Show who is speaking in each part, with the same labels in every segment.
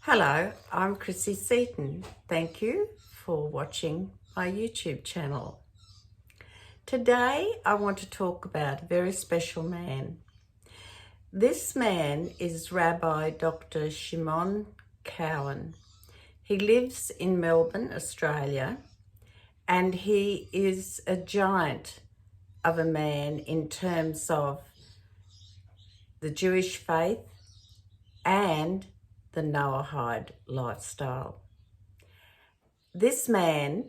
Speaker 1: Hello, I'm Chrissy Seaton. Thank you for watching my YouTube channel. Today I want to talk about a very special man. This man is Rabbi Dr. Shimon Cowen. He lives in Melbourne, Australia, and he is a giant of a man in terms of the Jewish faith and the Noahide lifestyle. This man,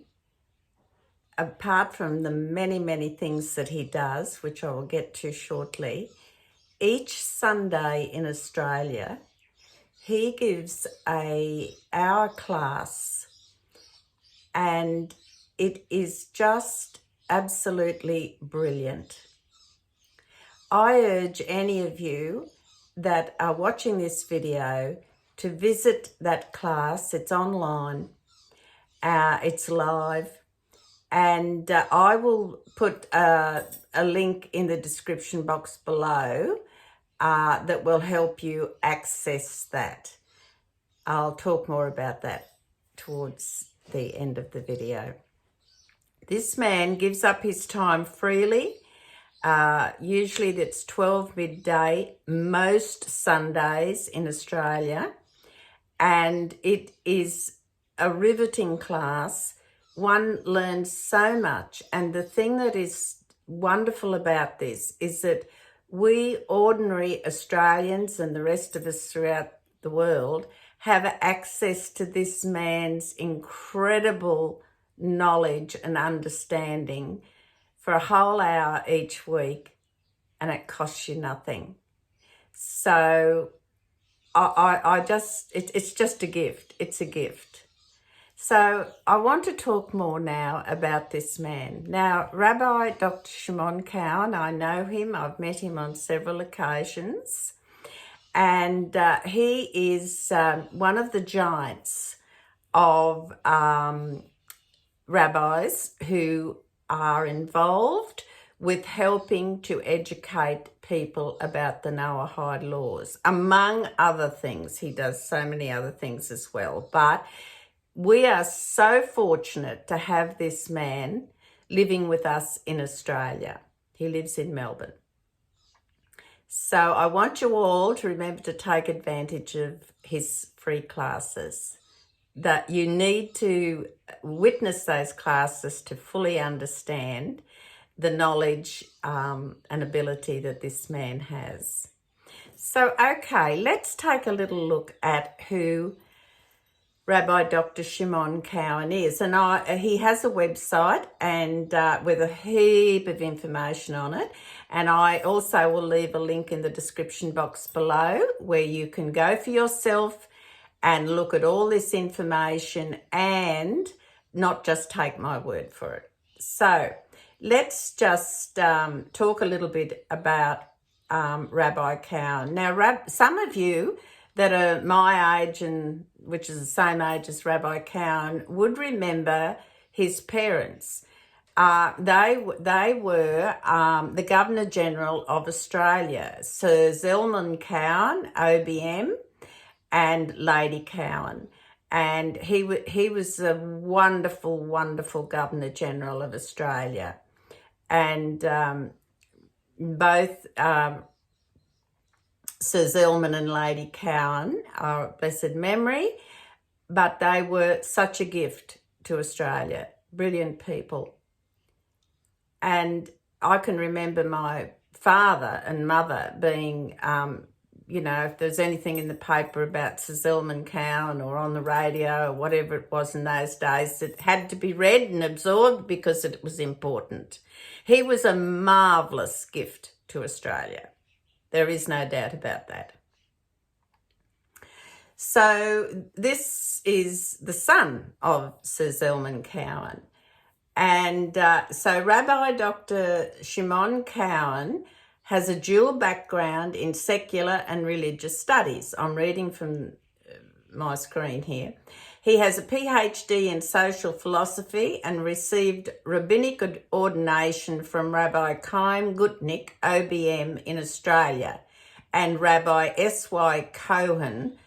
Speaker 1: apart from the many things that he does, which I will get to shortly, each Sunday in Australia, he gives an hour class, and it is just absolutely brilliant. I urge any of you that are watching this video to visit that class. It's online, it's live, and I will put a link in the description box below that will help you access that. I'll talk more about that towards the end of the video. This man gives up his time freely. Usually that's 12 midday, most Sundays in Australia. And it is a riveting class. One learns so much. And the thing that is wonderful about this is that we ordinary Australians and the rest of us throughout the world have access to this man's incredible knowledge and understanding for a whole hour each week, and it costs you nothing. So it's just a gift. It's a gift. So I want to talk more now about this man. Now, Rabbi Dr. Shimon Cowen, I know him. I've met him on several occasions. And he is one of the giants of rabbis who are involved with helping to educate people about the Noahide laws, among other things. He does so many other things as well. But we are so fortunate to have this man living with us in Australia. He lives in Melbourne. So I want you all to remember to take advantage of his free classes. That you need to witness those classes to fully understand the knowledge and ability that this man has. So, okay, let's take a little look at who Rabbi Dr. Shimon Cowen is. And he has a website and with a heap of information on it. And I also will leave a link in the description box below where you can go for yourself and look at all this information and not just take my word for it. So let's just talk a little bit about Rabbi Cowen. Now, some of you that are my age, and which is the same age as Rabbi Cowen, would remember his parents. They were the Governor General of Australia, Sir Shimon Cowen, OBM, and Lady Cowen. And he was a wonderful Governor General of Australia. And both Sir Shimon and Lady Cowen are of blessed memory, but they were such a gift to Australia. Brilliant people. And I can remember my father and mother being if there's anything in the paper about Sir Shimon Cowen or on the radio or whatever it was in those days, it had to be read and absorbed because it was important. He was a marvellous gift to Australia. There is no doubt about that. So this is the son of Sir Shimon Cowen. And so Rabbi Dr. Shimon Cowen has a dual background in secular and religious studies. I'm reading from my screen here. He has a PhD in social philosophy and received rabbinic ordination from Rabbi Chaim Gutnick, OBM, in Australia, and Rabbi S.Y. Cohen,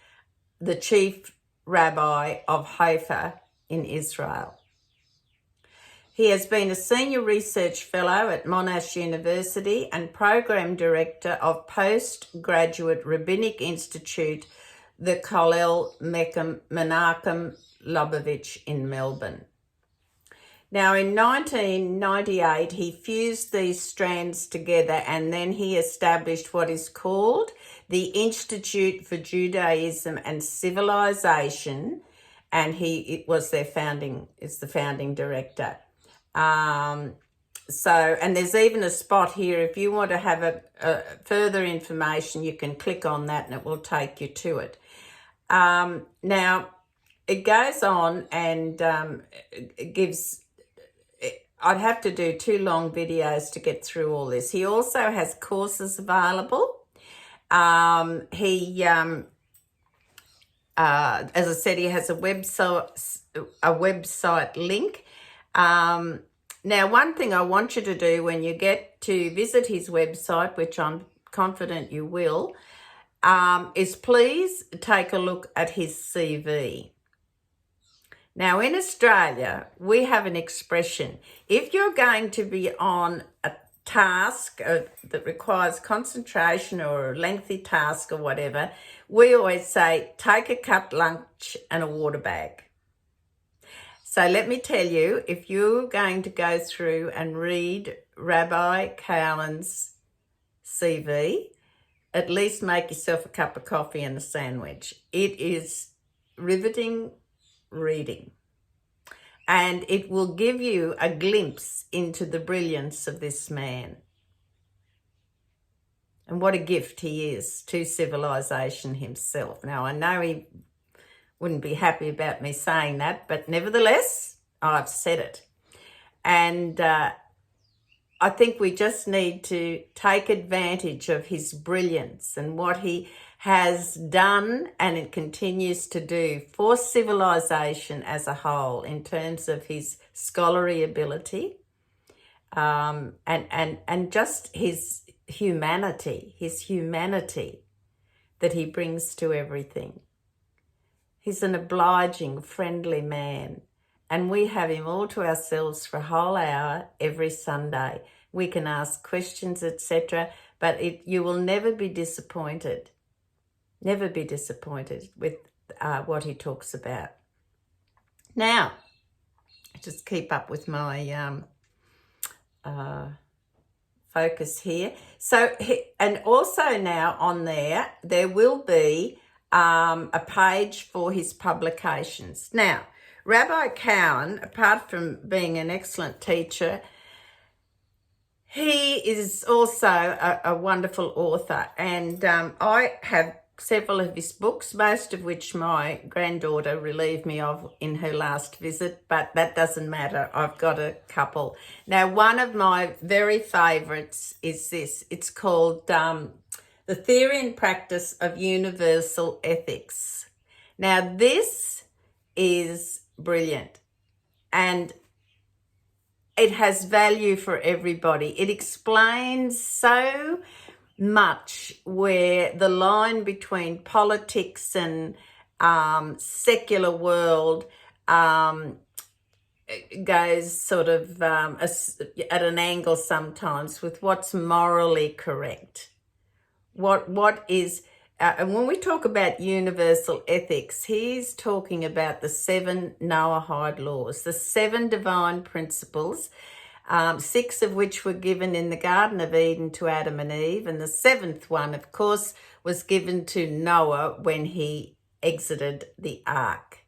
Speaker 1: the chief Rabbi of Haifa in Israel. He has been a senior research fellow at Monash University and program director of postgraduate rabbinic institute, the Kollel Menachem Lubavitch in Melbourne. Now, in 1998, he fused these strands together and then he established what is called the Institute for Judaism and Civilization, and is the founding director. And there's even a spot here. If you want to have a further information, you can click on that and it will take you to it. Now, it goes on and it gives... I'd have to do 2 long videos to get through all this. He also has courses available. As I said, he has a website link. Now, one thing I want you to do when you get to visit his website, which I'm confident you will, is please take a look at his CV. Now, in Australia, we have an expression. If you're going to be on a task that requires concentration or a lengthy task or whatever, we always say, take a cut lunch and a water bag. So let me tell you, if you're going to go through and read Rabbi Cowen's CV, at least make yourself a cup of coffee and a sandwich. It is riveting reading, and it will give you a glimpse into the brilliance of this man. And what a gift he is to civilization himself. Now, I know he wouldn't be happy about me saying that, but nevertheless, I've said it. And I think we just need to take advantage of his brilliance and what he has done and it continues to do for civilization as a whole in terms of his scholarly ability and just his humanity that he brings to everything. He's an obliging, friendly man, and we have him all to ourselves for a whole hour every Sunday. We can ask questions, etc., but you will never be disappointed. Never be disappointed with what he talks about. Now, just keep up with my focus here. So, and also now on there will be a page for his publications. Now, Rabbi Cowen, apart from being an excellent teacher, he is also a wonderful author, and I have several of his books, most of which my granddaughter relieved me of in her last visit, but that doesn't matter. I've got a couple. Now, one of my very favourites is this. It's called The Theory and Practice of Universal Ethics. Now, this is brilliant, and it has value for everybody. It explains so much where the line between politics and secular world goes sort of at an angle sometimes with what's morally correct. What is, and when we talk about universal ethics, he's talking about the 7 Noahide laws, the 7 divine principles, 6 of which were given in the Garden of Eden to Adam and Eve, and the 7th one, of course, was given to Noah when he exited the ark.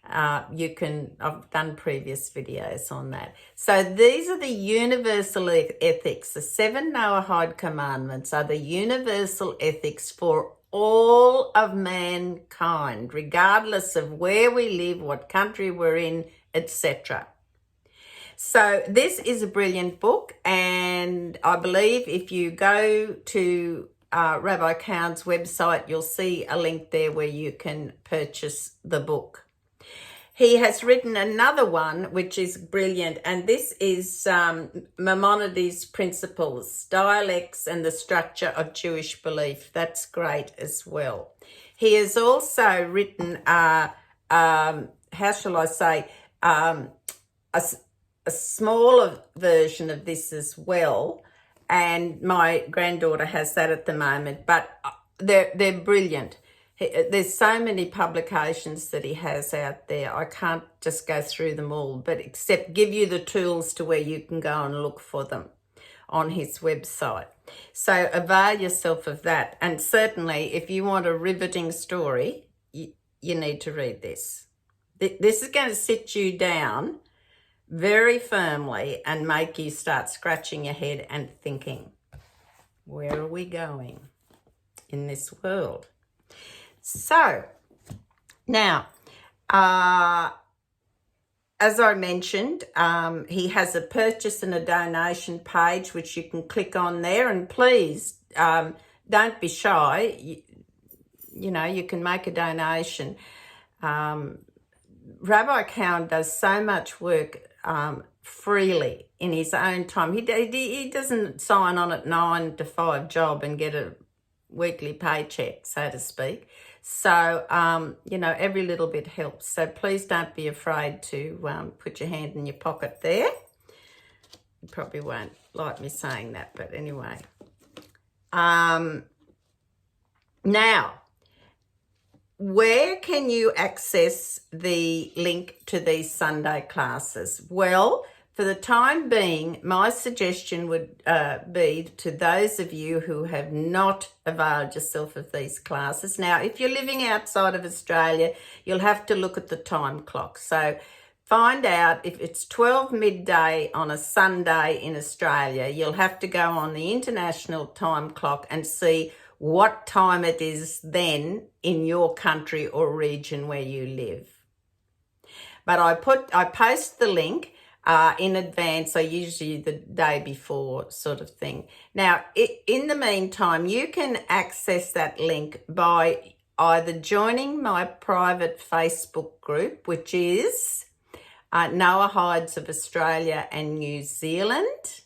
Speaker 1: I've done previous videos on that. So these are the universal ethics. The 7 Noahide commandments are the universal ethics for all of mankind, regardless of where we live, what country we're in, etc. So this is a brilliant book, and I believe if you go to Rabbi Cowen's website, you'll see a link there where you can purchase the book. He has written another one which is brilliant, and this is Maimonides' Principles, Dialects and the Structure of Jewish Belief. That's great as well. He has also written how shall I say, a smaller version of this as well, and my granddaughter has that at the moment, but they're brilliant. There's so many publications that he has out there. I can't just go through them all, but except give you the tools to where you can go and look for them on his website. So avail yourself of that. And certainly if you want a riveting story, you need to read this. This is going to sit you down very firmly and make you start scratching your head and thinking, where are we going in this world? So now, as I mentioned, he has a purchase and a donation page which you can click on there, and please don't be shy. You know, you can make a donation. Rabbi Cowen does so much work freely in his own time. He doesn't sign on at 9 to 5 job and get a weekly paycheck, so to speak. So, you know, every little bit helps. So please don't be afraid to put your hand in your pocket there. You probably won't like me saying that, but anyway. Now, where can you access the link to these Sunday classes? Well, for the time being, my suggestion would be to those of you who have not availed yourself of these classes. Now, if you're living outside of Australia, you'll have to look at the time clock. So find out if it's 12 midday on a Sunday in Australia, you'll have to go on the international time clock and see what time it is then in your country or region where you live. But I post the link in advance, so usually the day before sort of thing. Now, in the meantime, you can access that link by either joining my private Facebook group, which is Noahides of Australia and New Zealand.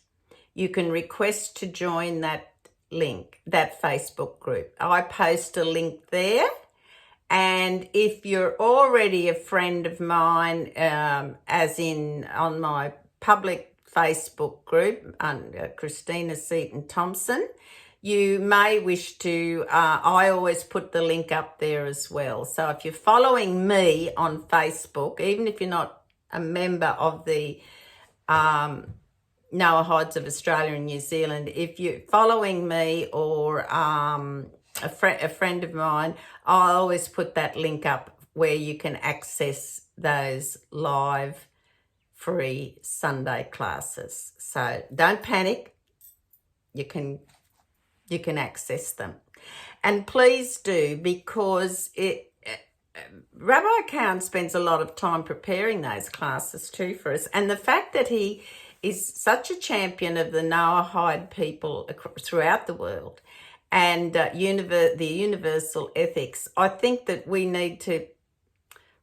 Speaker 1: You can request to join that link, that Facebook group. I post a link there. And if you're already a friend of mine, as in on my public Facebook group, Christina Seaton Thompson, you may wish to, I always put the link up there as well. So if you're following me on Facebook, even if you're not a member of the Noahides of Australia and New Zealand, if you're following me or a friend of mine, I always put that link up where you can access those live free Sunday classes. So don't panic. You can access them. And please do, because Rabbi Cowen spends a lot of time preparing those classes too for us. And the fact that he is such a champion of the Noahide people throughout the world and the universal ethics, I think that we need to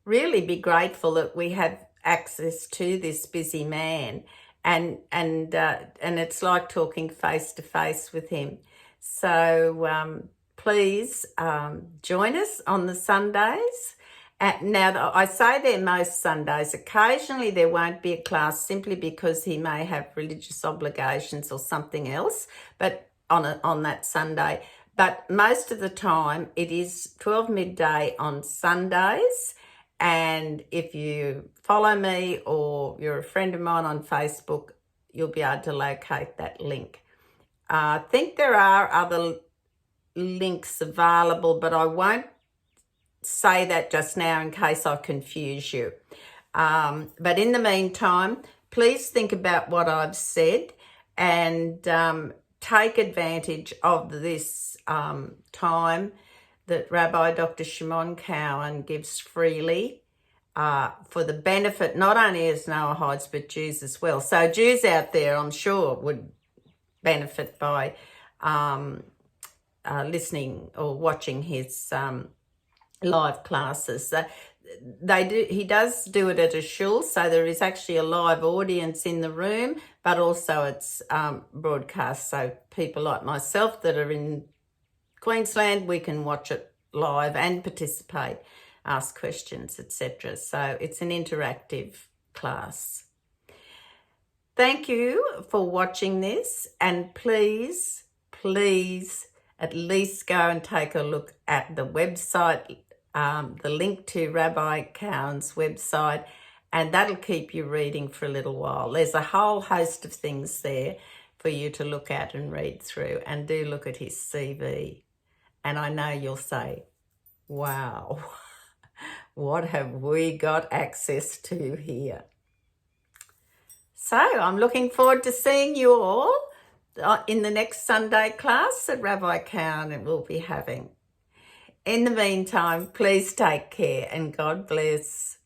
Speaker 1: really be grateful that we have access to this busy man, and it's like talking face to face with him. So please join us on the Sundays. Now, I say there most Sundays. Occasionally there won't be a class simply because he may have religious obligations or something else, but on that Sunday. But most of the time it is 12 midday on Sundays. And if you follow me or you're a friend of mine on Facebook, you'll be able to locate that link. I think there are other links available, but I won't say that just now in case I confuse you. But in the meantime, please think about what I've said and take advantage of this time that Rabbi Dr. Shimon Cowen gives freely for the benefit not only as Noahides but Jews as well. So Jews out there, I'm sure, would benefit by listening or watching his live classes. He does do it at a shul, so there is actually a live audience in the room, but also it's broadcast, so people like myself that are in Queensland, we can watch it live and participate. ask questions, etc. So it's an interactive class. Thank you for watching this, and please at least go and take a look at the website, the link to Rabbi Cowen's website, and that'll keep you reading for a little while. There's a whole host of things there for you to look at and read through, and do look at his CV. And I know you'll say, wow, what have we got access to here? So I'm looking forward to seeing you all in the next Sunday class that Rabbi Cowen will be having. In the meantime, please take care and God bless.